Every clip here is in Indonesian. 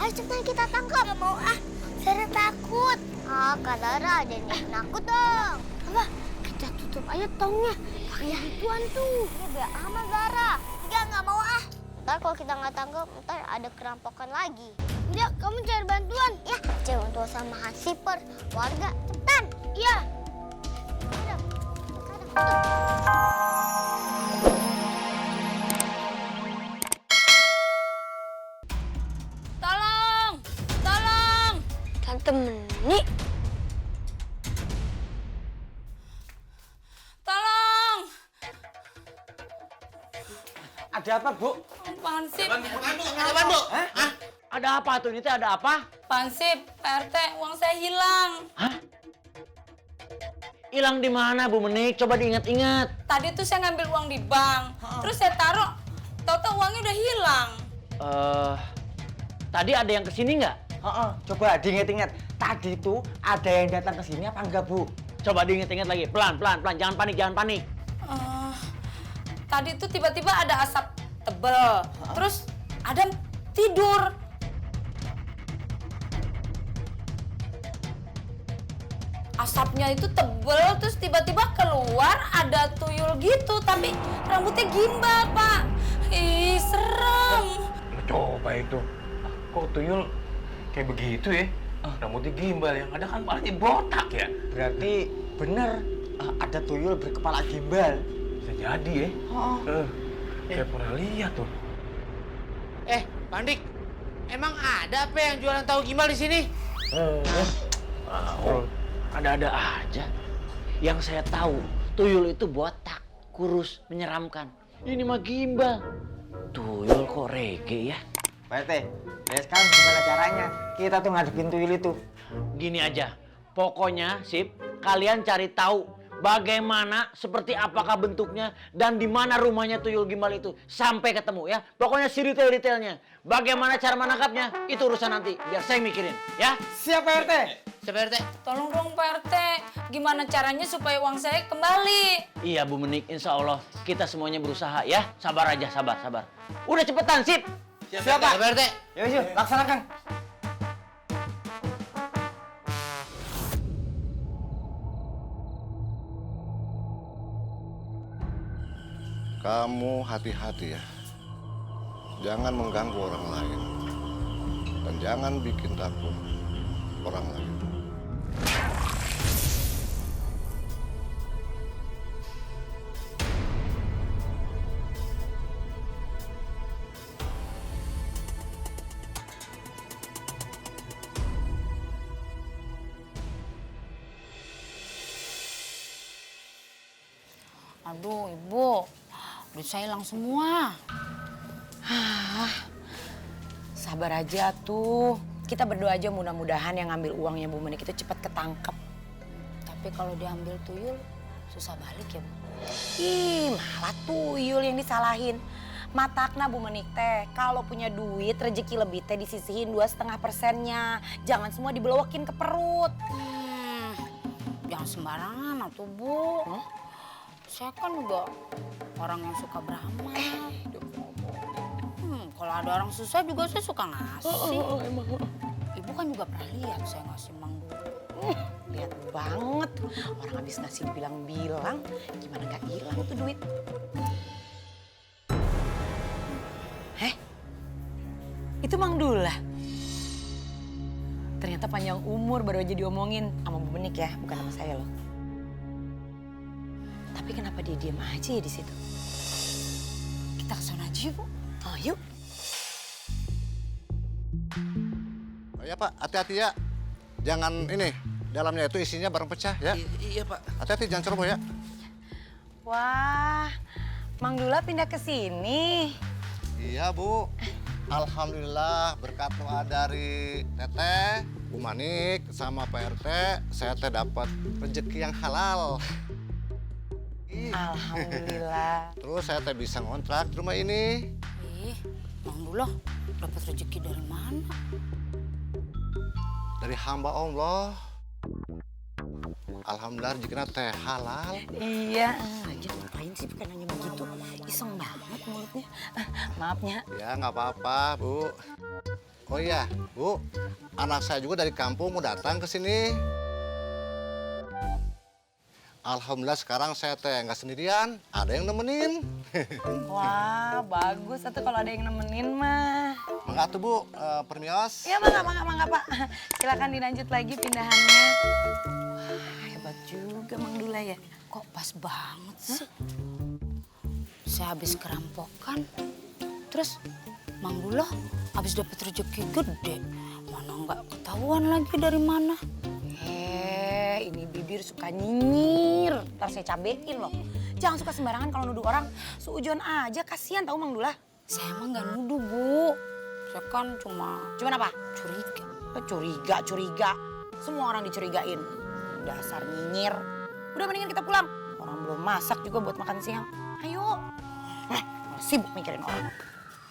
Ayo cepetan kita tangkap. Gak mau ah, Zara takut. Ah, Kak Zara jangan nakut dong. Apa? Kita tutup aja tongnya. Kayak gituan tuh. Ya biar aman Zara. Gak mau ah. Ntar kalau kita nggak tangkap, ntar ada kerampokan lagi. Ya, kamu cari bantuan. Ya, cari bantuan sama Hansiper. Warga, cepetan. Iya. Tolong! Tolong! Tante Meni. Tolong! Ada apa, Bu? Pansip, Apaan, Bu? Hah? Ada apa tuh? Ini teh ada apa? Pansip, Pak RT, uang saya hilang. Hah? Hilang di mana, Bu Menik? Coba diingat-ingat. Tadi tuh saya ngambil uang di bank, terus saya taruh, tahu-tahu uangnya udah hilang. Tadi ada yang kesini nggak? Coba diinget-inget. Tadi tuh ada yang datang ke sini apa enggak, Bu? Coba diinget-inget lagi. Pelan. Jangan panik. Tadi tuh tiba-tiba ada asap tebel, terus ada tidur. Asapnya itu tebel, terus tiba-tiba keluar ada tuyul gitu, tapi rambutnya gimbal, Pak. Ih, serem. Coba itu. Kok tuyul kayak begitu ya? Rambutnya gimbal, yang ada kan palanya botak ya? Berarti bener ada tuyul berkepala gimbal. Bisa jadi ya? Saya pernah lihat tuh. Pandik, emang ada apa yang jualan tahu gimbal di sini? Ada-ada aja. Yang saya tahu, tuyul itu botak, kurus, menyeramkan. Ini mah gimbal. Tuyul kok reggae ya? Pak RT, ya sekarang gimana caranya? Kita tuh ngadepin tuyul itu. Gini aja, pokoknya sip, kalian cari tahu bagaimana, seperti apakah bentuknya, dan di mana rumahnya tuyul gimbal itu. Sampai ketemu ya. Pokoknya si detail-detailnya. Bagaimana cara menangkapnya, itu urusan nanti. Biar saya mikirin, ya. Siap, Pak RT. Siapa RT? Tolong dong, Pak RT. Gimana caranya supaya uang saya kembali? Iya, Bu Menik, insya Allah kita semuanya berusaha ya. Sabar aja, sabar. Udah cepetan, sip. Siap, Pak. Siapa RT? Yuk, laksanakan. Kamu hati-hati ya. Jangan mengganggu orang lain. Dan jangan bikin takut orang lain. Aduh, Ibu. Duit saya hilang semua. Sabar aja tuh. Kita berdoa aja mudah-mudahan yang ngambil uangnya Bu Menik itu cepat ketangkep. Tapi kalau diambil tuyul, susah balik ya, Bu. Ih, malah tuyul yang disalahin. Matakna Bu Menik teh, kalau punya duit rezeki lebih teh disisihin 2,5%-nya. Jangan semua dibelokin ke perut. Jangan sembarangan atuh, Bu. Saya kan juga orang yang suka beramal. Kalau ada orang susah juga saya suka ngasih. Ibu kan juga pernah lihat saya ngasih Mang dulu. Lihat banget. Orang habis ngasih dibilang-bilang, gimana gak hilang itu duit. Itu Mang Dula. Ternyata panjang umur baru aja diomongin sama Bu Menik ya, bukan sama saya loh. Tapi kenapa dia diam aja ya di situ? Kita ke sana aja yuk, Bu. Oh, yuk. Oh ya Pak, hati-hati ya. Jangan ini, dalamnya itu isinya barang pecah ya. Iya, Pak. Hati-hati, jangan ceroboh ya. Wah, Mang Dula pindah ke sini. Iya Bu, alhamdulillah berkat doa dari Teteh, Bu Manik, sama Pak RT, saya teh dapat rezeki yang halal. Alhamdulillah. Terus saya teh bisa ngontrak di rumah ini. Ih, Mang Dula dapat rezeki dari mana? Dari hamba Allah. Alhamdulillah rezekinya teh halal. Iya, aja ngapain sih bukan nanya begitu? Iseng banget mulutnya. Maafnya. Ya nggak apa-apa Bu. Oh iya, Bu. Anak saya juga dari kampung mau datang ke sini. Alhamdulillah sekarang saya teh nggak sendirian, ada yang nemenin. Wah, bagus atau kalau ada yang nemenin mah. Mangga tuh Bu, permios. Ya mangga Pak. Silakan dilanjut lagi pindahannya. Wah, hebat juga Mang Dula ya. Kok pas banget sih? Saya habis kerampokan, terus Mang Dula habis dapet rezeki gede. Mana nggak ketahuan lagi dari mana. Ini bibir suka nyinyir. Ntar saya cabein loh. Jangan suka sembarangan kalau nuduh orang. Seujon aja, kasihan tahu Mang Dula. Saya emang nggak nuduh, Bu. Saya kan cuman apa? Curiga. Semua orang dicurigain. Dasar nyinyir. Udah mendingan kita pulang. Orang belum masak juga buat makan siang. Ayo. Sibuk mikirin orang.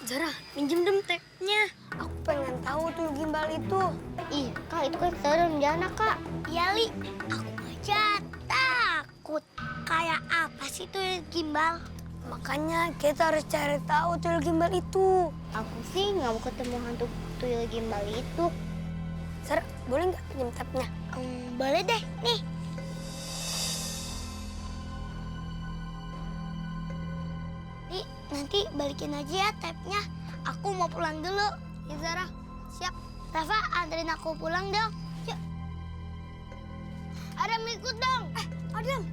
Zara, minjem dong tapnya. Aku pengen tahu tuyul gimbal itu. Ih, Kak, itu kan serem, jangan Kak. Iya, Li. Aku aja takut. Kayak apa sih tuyul gimbal? Makanya kita harus cari tahu tuyul gimbal itu. Aku sih nggak mau ketemu hantu tuyul gimbal itu. Zara, boleh nggak pinjem tapnya? Boleh deh, nih. Nanti balikin aja ya tapnya. Aku mau pulang dulu. Ya Zara, siap. Rafa, anterin aku pulang dong. Yuk. Adam ikut dong. Adam,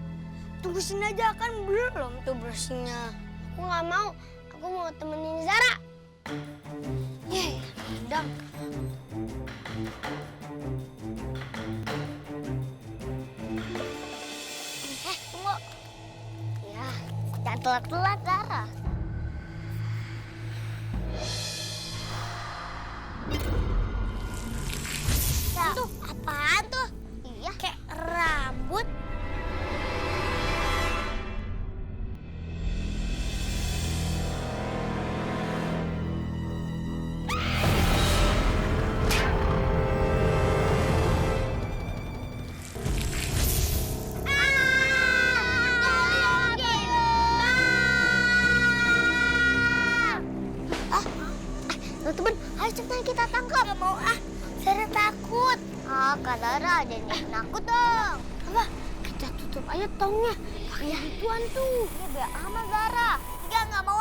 tunggu sini aja, kan belum tuh brushingnya. Aku nggak mau. Aku mau temenin Zara. Yeay, Adam. Tunggu. Ya, jangan telat-telat Zara. Tuh, apaan tuh? Iya, kayak rambut. Teman-teman, ayo cepetan kita tangkap. Gak mau Zara takut. Kak Zara, jangan nakut dong. Apa? Kita tutup aja tongnya. Pakai gituan tuh. Ya biar aman Zara. Nggak mau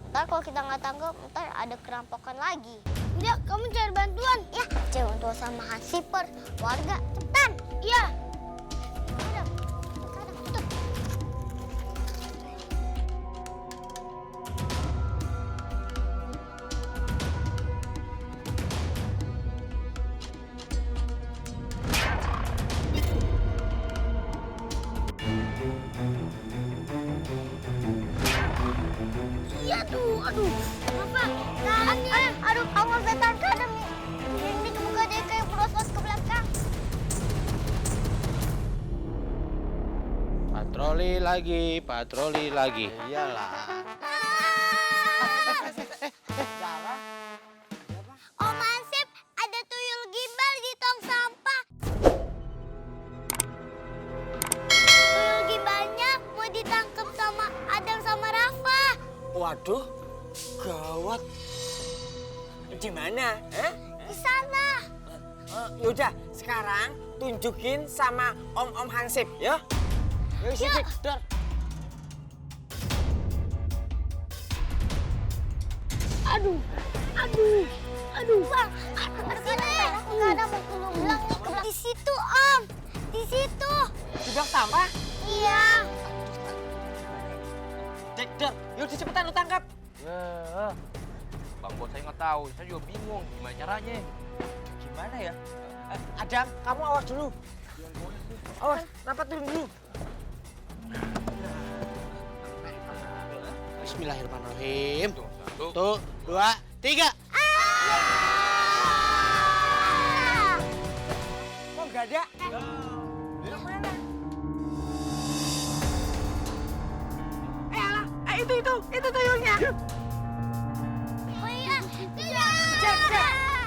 Ntar kalau kita nggak tangkap, ntar ada kerampokan lagi. Enggak, kamu cari bantuan. Ya, cari bantuan sama Hansiper. Warga, cepetan. Iya. Udah, sekarang tutup. Iya tuh, aduh, apa? Aduh, awas setan kadang. Ini kebuka deh kayak merosot ke belakang. Patroli lagi. Iyalah. Om Hansip, ada tuyul gimbal di tong sampah. Tuyul gimbalnya mau ditangkap sama Adam sama Rafa. Waduh, gawat. Di mana? Di sana. Yaudah, sekarang tunjukin sama Om Hansip, ya? Yuk, sini, Dor. Aduh, Bang. Nggak ada mau belum bilang nih ke belakang. Di situ, Om. Di situ. Di bak sampah? Iya. Dor, yuk cepetan lu tangkap. Ya, Bang Bos saya nggak tahu, saya juga bingung gimana caranya. Gimana ya? Adam, kamu awas dulu. Awas, rapat dulu. Bismillahirrahmanirrahim. Satu. 1, 2, 3. Kok nggak ada? Mana? Itu tuyulnya. Oh iya,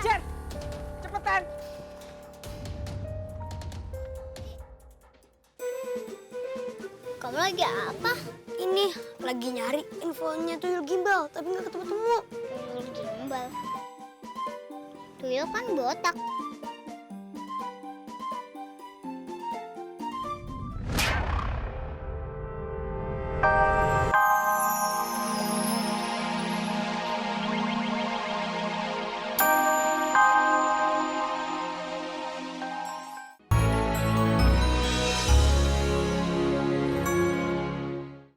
Jer, cepetan. Kamu lagi apa? Ini lagi nyari infonya tuyul gimbal, tapi nggak ketemu-temu. Tuyul gimbal. Tuyul kan botak.